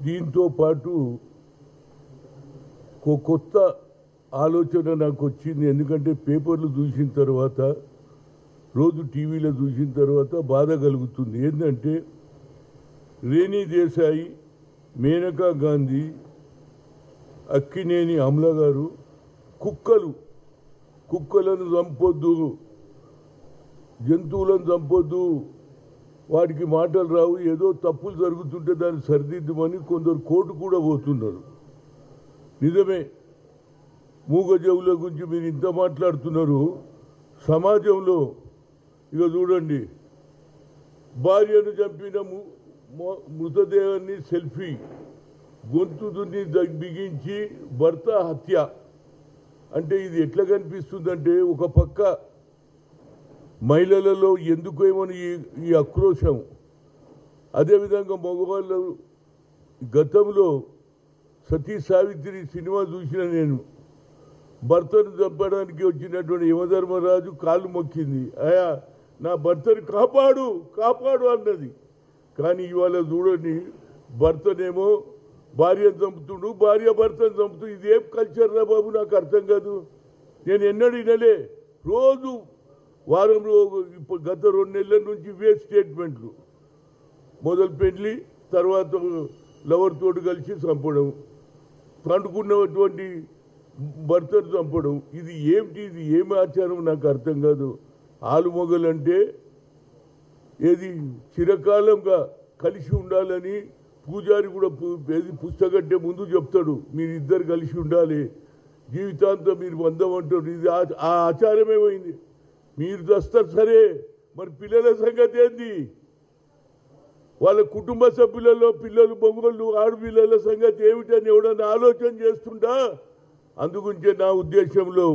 దీంతో పాటు కొత్త ఆలోచన నాకు వచ్చింది. ఎందుకంటే పేపర్లు చూసిన తర్వాత, రోజు టీవీలో చూసిన తర్వాత బాధ కలుగుతుంది. ఏంటంటే రేణి దేశాయి, మేనకా గాంధీ, అక్కినేని అమల గారు కుక్కలను చంపొద్దు, జంతువులను చంపొద్దు, వాటికి మాటలు రావు, ఏదో తప్పులు జరుగుతుంటే దాన్ని సరిదిద్దమని కొందరు కోర్టు కూడా పోతున్నారు. నిజమే, మూగజీవుల గురించి మీరు ఇంత మాట్లాడుతున్నారు. సమాజంలో ఇక చూడండి, భార్యను చంపిన మృతదేహాన్ని సెల్ఫీ, గొంతుని బిగించి భర్త హత్య. అంటే ఇది ఎట్లా కనిపిస్తుందంటే, ఒక పక్క మహిళలలో ఎందుకేమని ఈ ఆక్రోశం, అదేవిధంగా మగవాళ్ళు గతంలో సతీ సావిత్రి సినిమా చూసిన నేను, భర్తను చంపడానికి వచ్చినటువంటి యమధర్మరాజు కాళ్ళు మొక్కింది, అయా నా భర్తను కాపాడు కాపాడు అన్నది. కానీ ఇవాళ చూడండి, భర్తనేమో భార్యను చంపుతుడు, భార్య భర్తను చంపుతూ. ఇదేం కల్చర్ రా బాబు, నాకు అర్థం కాదు. నేను ఎన్నడూ వినలే. రోజు వారంలో ఇప్పుడు గత 2 నెలల నుంచి ఇవే స్టేట్మెంట్లు. మొదలు పెళ్లి, తర్వాత లవర్ తోటి కలిసి చంపడం, పండుకున్నటువంటి భర్తను చంపడం. ఇది ఏమిటి? ఇది ఏమి ఆచారం నాకు అర్థం కాదు. ఆలుమొగలంటే ఏది చిరకాలంగా కలిసి ఉండాలని పూజారి కూడా పుస్తకంటే ముందు చెప్తాడు, మీరిద్దరు కలిసి ఉండాలి, జీవితాంతం మీరు బంధం అంటారు. ఇది ఆ ఆచారమేమైంది? మీరు చేస్తారు సరే, మరి పిల్లల సంగతి ఏంది? వాళ్ళ కుటుంబ సభ్యులలో పిల్లలు, మగవాళ్ళు, ఆడపిల్లల సంగతి ఏమిటని ఎవడన్నా ఆలోచన చేస్తుంటా? అందుగురించే నా ఉద్దేశంలో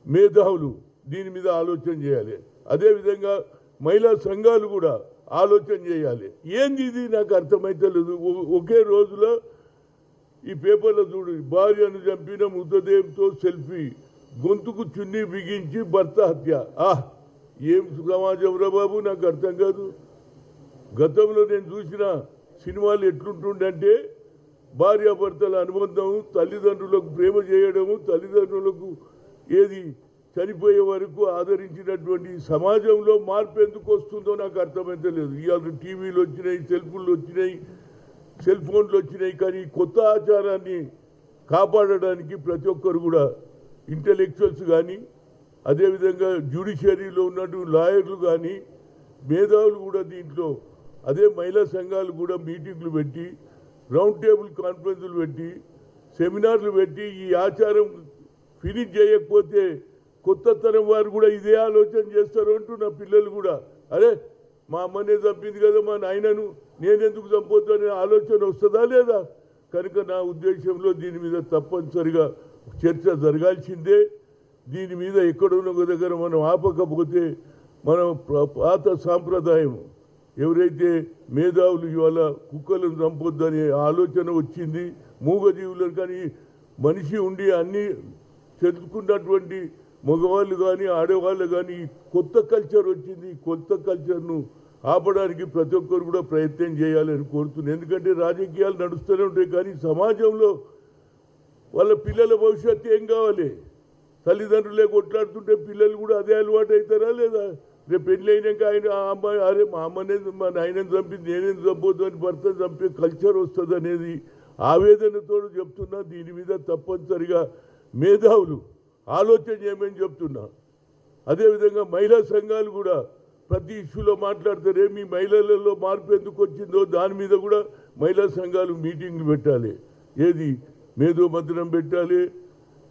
మేధావులు దీని మీద ఆలోచన చేయాలి. అదేవిధంగా మహిళా సంఘాలు కూడా ఆలోచన చేయాలి. ఏంది ఇది నాకు అర్థమైతే లేదు. ఒకే రోజులో ఈ పేపర్లో చూడు, భార్యను చంపిన మృతదేహంతో సెల్ఫీ, గొంతుకు చున్నీ బిగించి భర్త హత్య. ఏం సమాజం రా బాబు, నాకు అర్థం కాదు. గతంలో నేను చూసిన సినిమాలు ఎట్లుంటుండంటే, భార్యాభర్తల అనుబంధం, తల్లిదండ్రులకు ప్రేమ చేయడము, తల్లిదండ్రులకు ఏది చనిపోయే వరకు ఆదరించినటువంటి సమాజంలో మార్పు ఎందుకు వస్తుందో నాకు అర్థమైతే లేదు. ఇవాళ టీవీలు వచ్చినాయి, సెల్ ఫోన్లు వచ్చినాయి. కానీ కొత్త ఆచారాన్ని కాపాడడానికి ప్రతి ఒక్కరు కూడా, ఇంటలెక్చువల్స్ కానీ, అదేవిధంగా జ్యుడిషియరీలో ఉన్నట్టు లాయర్లు కానీ, మేధావులు కూడా దీంట్లో, అదే మహిళా సంఘాలు కూడా మీటింగ్లు పెట్టి, రౌండ్ టేబుల్ కాన్ఫరెన్సులు పెట్టి, సెమినార్లు పెట్టి, ఈ ఆచారం ఫినిష్ చేయకపోతే కొత్త తరం వారు కూడా ఇదే ఆలోచన చేస్తారు అంటూ నా పిల్లలు కూడా, అరే మా అమ్మనే చంపింది కదా మా నాయనను, నేనెందుకు చంపొద్దు అనే ఆలోచన వస్తుందా లేదా? కనుక నా ఉద్దేశంలో దీని మీద తప్పనిసరిగా చర్చ జరగాల్సిందే. దీని మీద ఎక్కడున్న దగ్గర మనం ఆపకపోతే, మన పాత సాంప్రదాయం, ఎవరైతే మేధావులు ఇవాళ కుక్కలను చంపొద్దనే ఆలోచన వచ్చింది, మూగజీవులను కానీ మనిషి ఉండి అన్నీ తెలుసుకున్నటువంటి మగవాళ్ళు కానీ ఆడవాళ్ళు కానీ కొత్త కల్చర్ వచ్చింది. కొత్త కల్చర్ను ఆపడానికి ప్రతి ఒక్కరు కూడా ప్రయత్నం చేయాలని కోరుతున్నాను. ఎందుకంటే రాజకీయాలు నడుస్తూనే ఉంటాయి, కానీ సమాజంలో వాళ్ళ పిల్లల భవిష్యత్తు ఏం కావాలి? తల్లిదండ్రులే కొట్లాడుతుంటే పిల్లలు కూడా అదే అలవాటు అవుతారా లేదా? రేపు పెళ్ళి అయినాక ఆయన ఆ అమ్మాయి, అరే మా అమ్మనే మా నాయనని చంపింది, నేనేం చంపొద్దు అని భర్త చంపే కల్చర్ వస్తుంది అనేది ఆవేదనతో చెప్తున్నా. దీని మీద తప్పనిసరిగా మేధావులు ఆలోచన చేయమని చెప్తున్నా. అదేవిధంగా మహిళా సంఘాలు కూడా ప్రతి ఇష్యూలో మాట్లాడతారే, మీ మహిళలలో మార్పు ఎందుకు వచ్చిందో దాని మీద కూడా మహిళా సంఘాలు మీటింగ్లు పెట్టాలి, ఏది మేధో మంత్రం పెట్టాలి,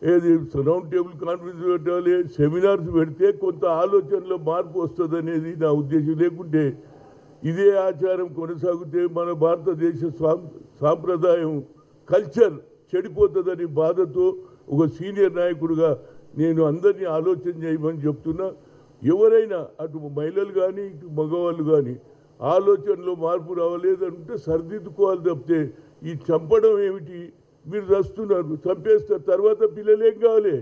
ఏది రౌండ్ టేబుల్ కాన్ఫరెన్స్ పెట్టాలి, సెమినార్స్ పెడితే కొంత ఆలోచనలో మార్పు వస్తుంది అనేది నా ఉద్దేశం. లేకుంటే ఇదే ఆచారం కొనసాగితే మన భారతదేశ సాంప్రదాయం, కల్చర్ చెడిపోతుందని బాధతో ఒక సీనియర్ నాయకుడిగా నేను అందరినీ ఆలోచన చేయమని చెప్తున్నా. ఎవరైనా అటు మహిళలు కానీ ఇటు మగవాళ్ళు కానీ ఆలోచనలో మార్పు రావలేదంటే సరిదిద్దుకోవాలి తప్పితే ఈ చంపడం ఏమిటి? మీరు చస్తున్నారు, చంపేస్తారు, తర్వాత పిల్లలు ఏం కావాలి?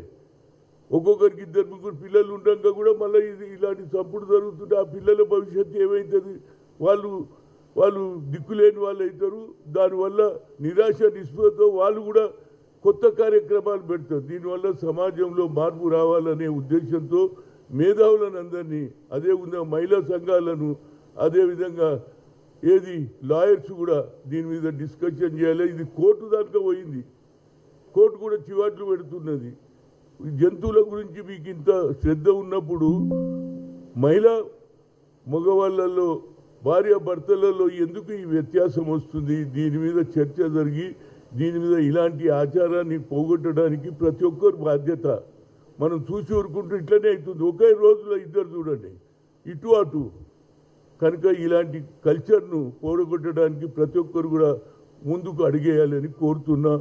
ఒక్కొక్కరికి 2-3 పిల్లలు ఉండగా కూడా మళ్ళీ ఇలాంటి చంపుడు జరుగుతుంటే ఆ పిల్లల భవిష్యత్తు ఏమవుతుంది? వాళ్ళు వాళ్ళు దిక్కులేని వాళ్ళు అవుతారు. దానివల్ల నిరాశ నిస్పృహతో వాళ్ళు కూడా కొత్త కార్యక్రమాలు పెడతారు. దీనివల్ల సమాజంలో మార్పు రావాలనే ఉద్దేశంతో మేధావులను అందరినీ, అదేవిధంగా మహిళా సంఘాలను, అదేవిధంగా లాయర్స్ కూడా దీని మీద డిస్కషన్ చేయాలి. ఇది కోర్టు దాకా పోయింది. కోర్టు కూడా చివాట్లు పెడుతున్నది. జంతువుల గురించి మీకు ఇంత శ్రద్ధ ఉన్నప్పుడు మహిళా మగవాళ్ళల్లో, భార్య భర్తలలో ఎందుకు ఈ వ్యత్యాసం వస్తుంది? దీని మీద చర్చ జరిగి దీని మీద ఇలాంటి ఆచారాన్ని పోగొట్టడానికి ప్రతి ఒక్కరు బాధ్యత. మనం చూసి ఊరుకుంటూ ఇట్లనే అవుతుంది. ఒకే రోజులో ఇద్దరు చూడండి, ఇటు అటు. కనుక ఇలాంటి కల్చర్ను పోగొట్టడానికి ప్రతి ఒక్కరు కూడా ముందుకు అడిగేయాలని కోరుతున్నా.